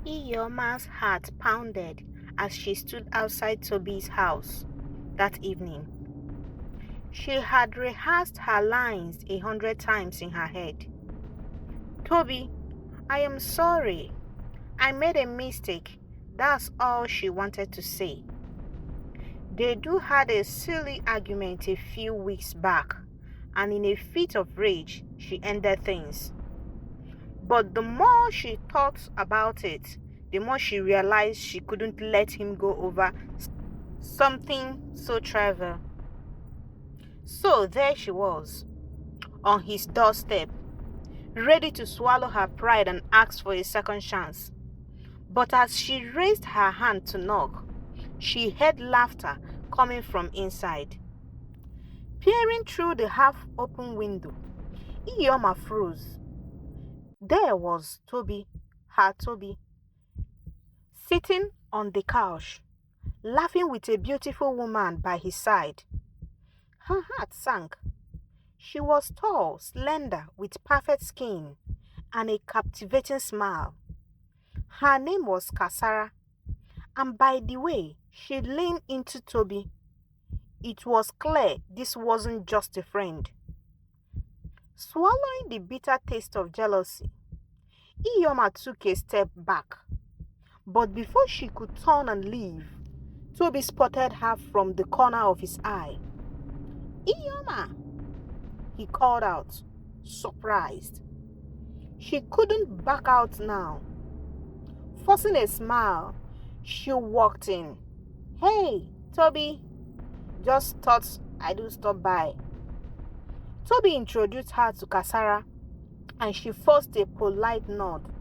Iyoma's heart pounded as she stood outside Toby's house that evening. She had rehearsed her lines 100 times in her head. "Toby, I am sorry. I made a mistake." That's all she wanted to say. They do had a silly argument a few weeks back, and in a fit of rage, she ended things. But the more she thought about it, the more she realized she couldn't let him go over something so trivial. So there she was, on his doorstep, ready to swallow her pride and ask for a second chance. But as she raised her hand to knock, she heard laughter coming from inside. Peering through the half-open window, Iyioma froze. There was Toby, her Toby, sitting on the couch, laughing with a beautiful woman by his side. Her heart sank. She was tall, slender, with perfect skin and a captivating smile. Her name was Kasara, and by the way she leaned into Toby, it was clear this wasn't just a friend. Swallowing the bitter taste of jealousy, Iyioma took a step back. But before she could turn and leave, Toby spotted her from the corner of his eye. "Iyioma!" he called out, surprised. She couldn't back out now. Forcing a smile, she walked in. "Hey, Toby, just thought I'd stop by." Toby introduced her to Kasara, and she forced a polite nod,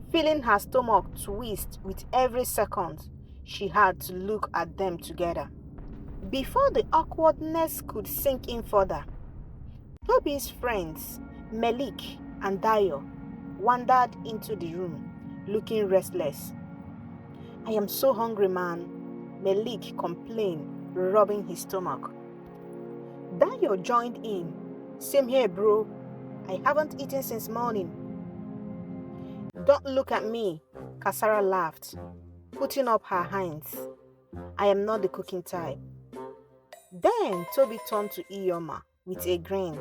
feeling her stomach twist with every second she had to look at them together. Before the awkwardness could sink in further, Toby's friends, Melik and Dayo, wandered into the room, looking restless. "I am so hungry, man," Melik complained, rubbing his stomach. Dayo joined in. "Same here, bro. I haven't eaten since morning." "Don't look at me," Kasara laughed, putting up her hands. "I am not the cooking type." Then Toby turned to Iyioma with a grin.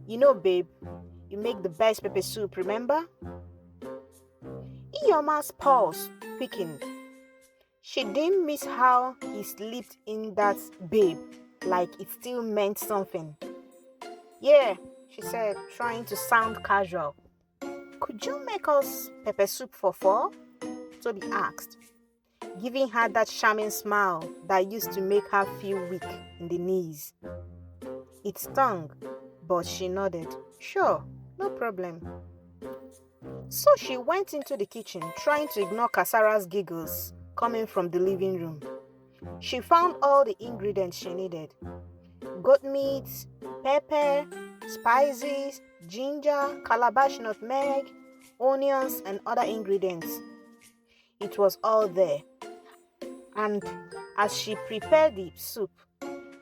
"You know, babe, you make the best pepper soup, remember?" Iyoma's pulse quickened. She didn't miss how he slipped in that "babe" like it still meant something. "Yeah," she said, trying to sound casual. "Could you make us pepper soup for four?" Toby asked, giving her that charming smile that used to make her feel weak in the knees. It stung, but she nodded. "Sure, no problem." So she went into the kitchen, trying to ignore Kasara's giggles coming from the living room. She found all the ingredients she needed: goat meat, pepper, spices, ginger, calabash nutmeg, onions, and other ingredients. It was all there. And as she prepared the soup,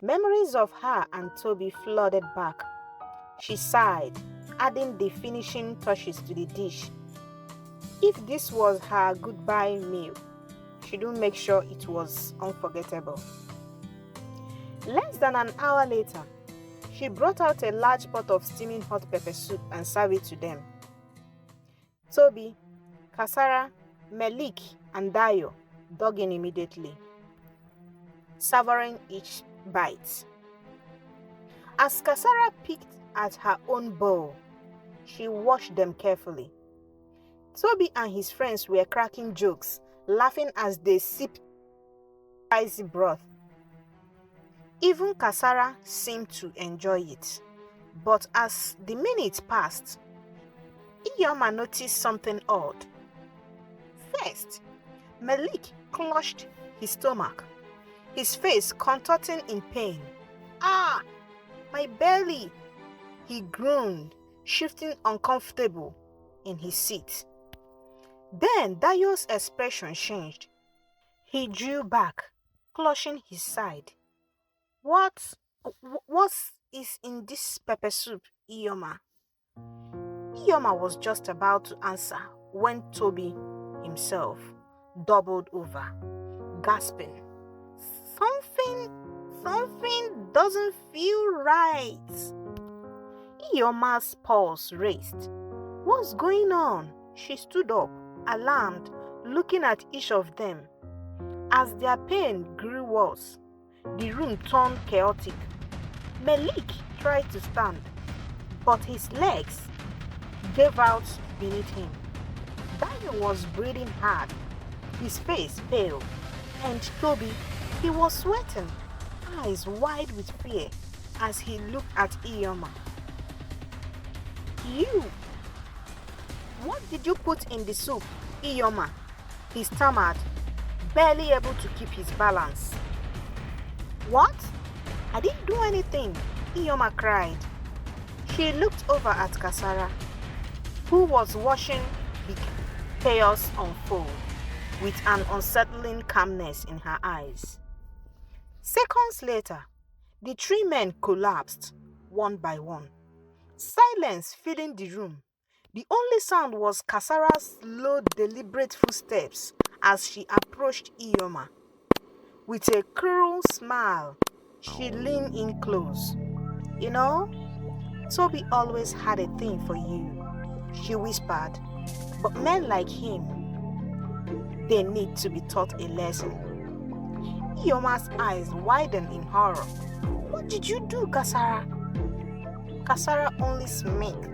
memories of her and Toby flooded back. She sighed, adding the finishing touches to the dish. If this was her goodbye meal, she would make sure it was unforgettable. Less than an hour later, she brought out a large pot of steaming hot pepper soup and served it to them. Toby, Kasara, Melik, and Dayo dug in immediately, savoring each bite. As Kasara picked at her own bowl, she washed them carefully. Toby and his friends were cracking jokes, laughing as they sipped spicy broth. Even Kasara seemed to enjoy it. But as the minutes passed, Iyioma noticed something odd. First, Melik clutched his stomach, his face contorting in pain. "Ah, my belly!" he groaned, shifting uncomfortable in his seat. Then Dayo's expression changed. He drew back, clutching his side. What is in this pepper soup, Iyioma?" Iyioma was just about to answer when Toby himself doubled over, gasping. Something doesn't feel right. Iyioma's pulse raced. What's going on? She stood up, alarmed, looking at each of them. As their pain grew worse, the room turned chaotic. Melik tried to stand, but his legs gave out beneath him. Dayo was breathing hard, his face pale, and Toby, he was sweating, eyes wide with fear as he looked at Iyioma. You! What did you put in the soup, Iyioma? He stammered, barely able to keep his balance. What? I didn't do anything, Iyioma cried. She looked over at Kasara, who was watching the chaos unfold with an unsettling calmness in her eyes. Seconds later, the three men collapsed, one by one. Silence filling the room. The only sound was Kasara's slow, deliberate footsteps as she approached Iyioma. With a cruel smile, she leaned in close. You know, Toby always had a thing for you, she whispered. But men like him, they need to be taught a lesson. Iyoma's eyes widened in horror. What did you do, Kasara? Kasara only smirked.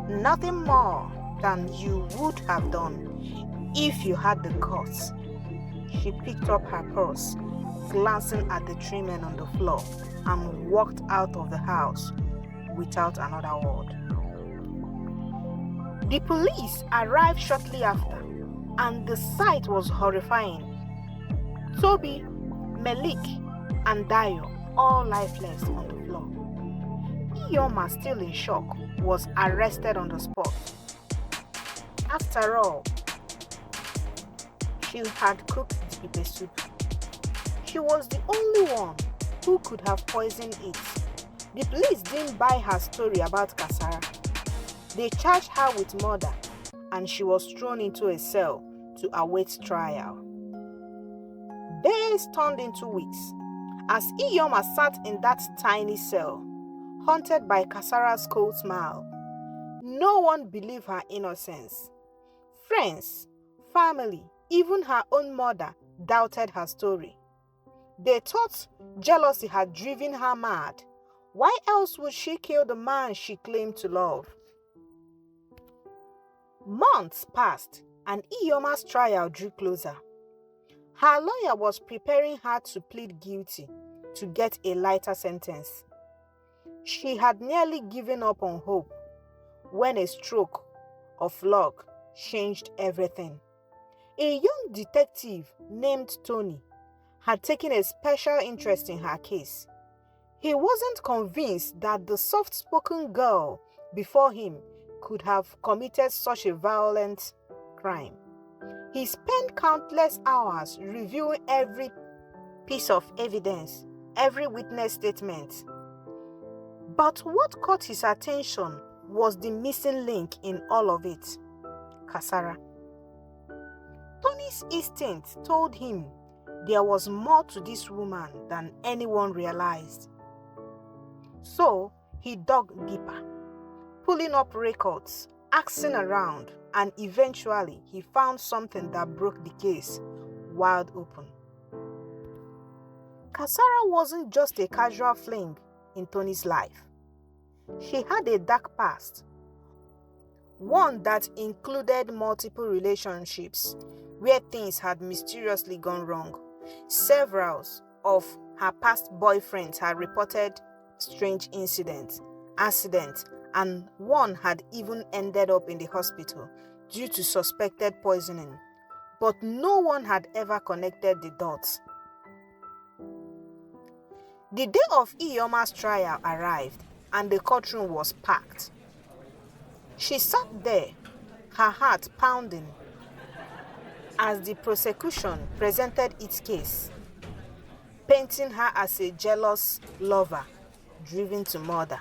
Nothing more than you would have done if you had the guts. She picked up her purse, glancing at the three men on the floor, and walked out of the house without another word. The police arrived shortly after, and the sight was horrifying. Toby, Melik, and Dayo, all lifeless on the floor. Iyioma, still in shock, was arrested on the spot. After all, she had cooked the peppersoup. She was the only one who could have poisoned it. The police didn't buy her story about Kasara. They charged her with murder, and she was thrown into a cell to await trial. Days turned into weeks as Iyioma sat in that tiny cell, haunted by Kasara's cold smile. No one believed her innocence. Friends, family, even her own mother doubted her story. They thought jealousy had driven her mad. Why else would she kill the man she claimed to love? Months passed, and Iyoma's trial drew closer. Her lawyer was preparing her to plead guilty to get a lighter sentence. She had nearly given up on hope when a stroke of luck changed everything. A young detective named Tony had taken a special interest in her case. He wasn't convinced that the soft-spoken girl before him could have committed such a violent crime. He spent countless hours reviewing every piece of evidence, every witness statement. But what caught his attention was the missing link in all of it: Kasara. Tony's instinct told him there was more to this woman than anyone realized. So he dug deeper, pulling up records, asking around, and eventually he found something that broke the case wide open. Kasara wasn't just a casual fling in Tony's life. She had a dark past, one that included multiple relationships where things had mysteriously gone wrong. Several of her past boyfriends had reported strange accidents, and one had even ended up in the hospital due to suspected poisoning. But no one had ever connected the dots. The day of Iyoma's trial arrived, and the courtroom was packed. She sat there, her heart pounding, as the prosecution presented its case, painting her as a jealous lover driven to murder.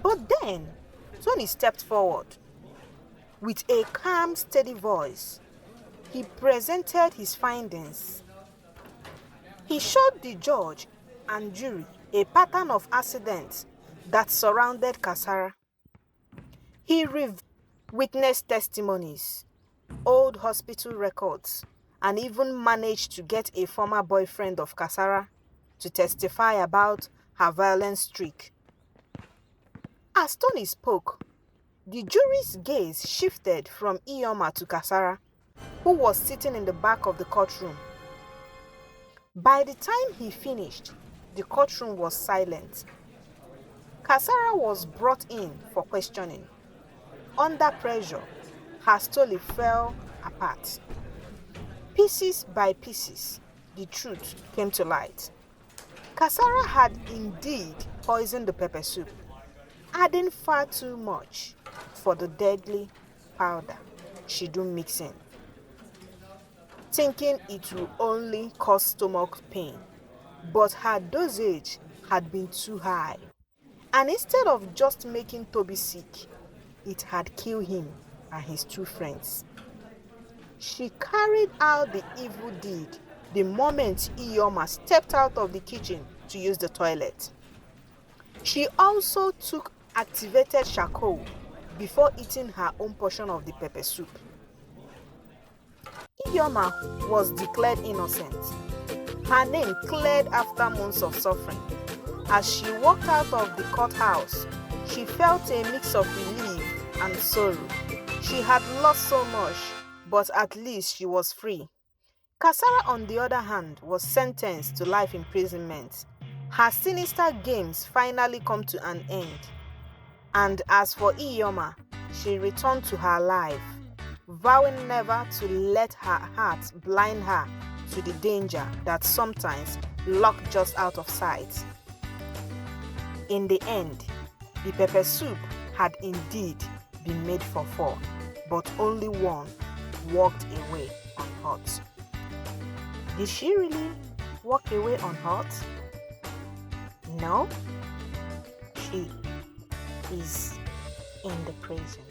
But then, Tony stepped forward. With a calm, steady voice, he presented his findings. He showed the judge and jury a pattern of accidents that surrounded Kasara. He reviewed witness testimonies, old hospital records, and even managed to get a former boyfriend of Kasara to testify about her violent streak. As Tony spoke, the jury's gaze shifted from Iyioma to Kasara, who was sitting in the back of the courtroom. By the time he finished, the courtroom was silent. Kasara was brought in for questioning. Under pressure, her story fell apart. Pieces by pieces, the truth came to light. Kasara had indeed poisoned the pepper soup, adding far too much for the deadly powder she do mix in, thinking it would only cause stomach pain. But her dosage had been too high, and instead of just making Toby sick, it had killed him and his two friends. She carried out the evil deed the moment Iyioma stepped out of the kitchen to use the toilet. She also took activated charcoal before eating her own portion of the pepper soup. Iyioma was declared innocent. Her name cleared after months of suffering. As she walked out of the courthouse, she felt a mix of relief and sorrow. She had lost so much, but at least she was free. Kasara, on the other hand, was sentenced to life imprisonment. Her sinister games finally come to an end. And as for Iyioma, she returned to her life, vowing never to let her heart blind her to the danger that sometimes lurked just out of sight. In the end, the pepper soup had indeed been made for four, but only one walked away unhurt. Did she really walk away unhurt? No. She is in the prison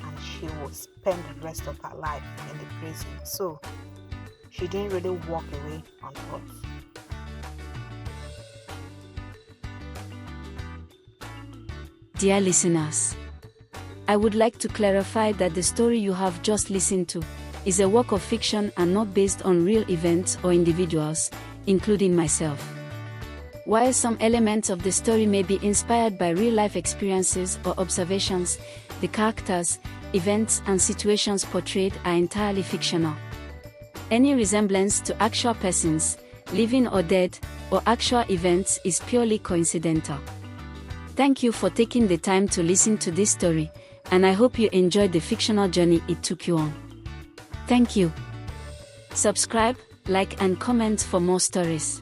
and she will spend the rest of her life in the prison. So she didn't really walk away unhurt. Dear listeners, I would like to clarify that the story you have just listened to is a work of fiction and not based on real events or individuals, including myself. While some elements of the story may be inspired by real-life experiences or observations, the characters, events, and situations portrayed are entirely fictional. Any resemblance to actual persons, living or dead, or actual events is purely coincidental. Thank you for taking the time to listen to this story, and I hope you enjoyed the fictional journey it took you on. Thank you. Subscribe, like, and comment for more stories.